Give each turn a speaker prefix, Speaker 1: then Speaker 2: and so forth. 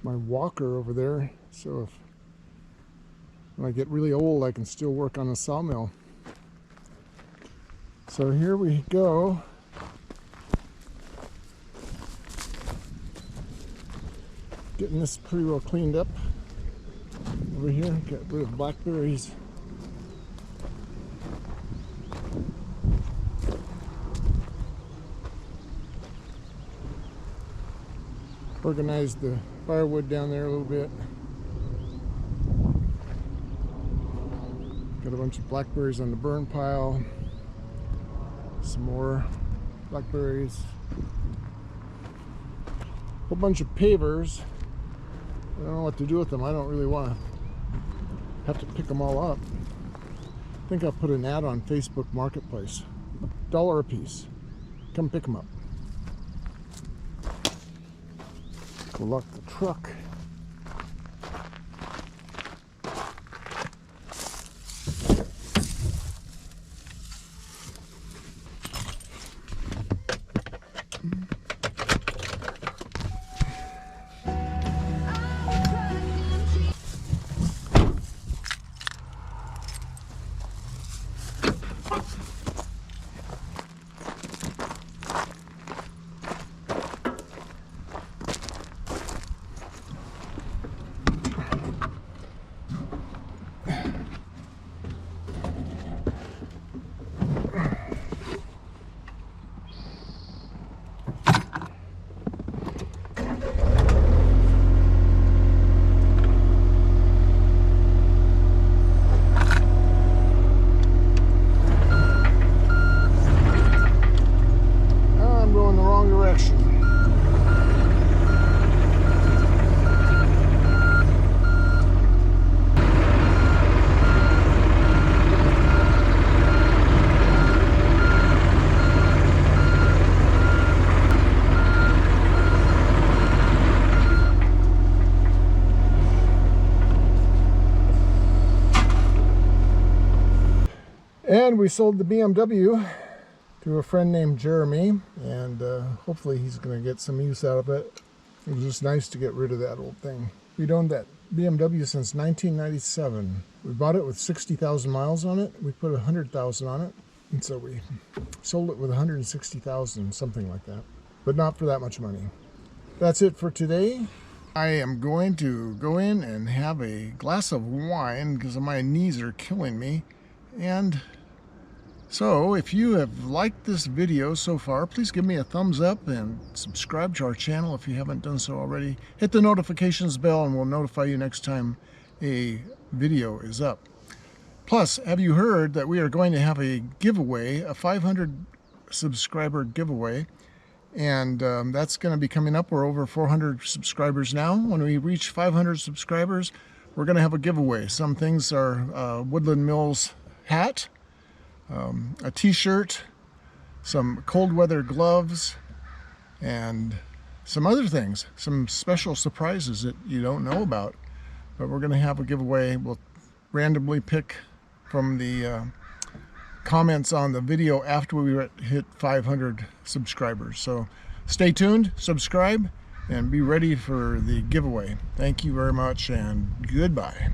Speaker 1: It's my walker over there, so if when I get really old I can still work on a sawmill. So here we go. Getting this pretty well cleaned up over here. Got rid of blackberries. Organized the firewood down there a little bit. Got a bunch of blackberries on the burn pile. Some more blackberries. A whole bunch of pavers. I don't know what to do with them. I don't really want to have to pick them all up. I think I'll put an ad on Facebook Marketplace. $1 a piece. Come pick them up. Go lock the truck. And we sold the BMW to a friend named Jeremy, and hopefully he's going to get some use out of it. It was just nice to get rid of that old thing. We'd owned that BMW since 1997. We bought it with 60,000 miles on it. We put 100,000 on it, and so we sold it with 160,000, something like that. But not for that much money. That's it for today. I am going to go in and have a glass of wine because my knees are killing me. And so if you have liked this video so far, please give me a thumbs up and subscribe to our channel if you haven't done so already. Hit the notifications bell and we'll notify you next time a video is up. Plus, have you heard that we are going to have a giveaway, a 500 subscriber giveaway, and that's going to be coming up. We're over 400 subscribers now. When we reach 500 subscribers, we're going to have a giveaway. Some things are Woodland Mills hat, a t-shirt, some cold weather gloves, and some other things, some special surprises that you don't know about. But we're going to have a giveaway. We'll randomly pick from the comments on the video after we hit 500 subscribers. So stay tuned, subscribe, and be ready for the giveaway. Thank you very much, and goodbye.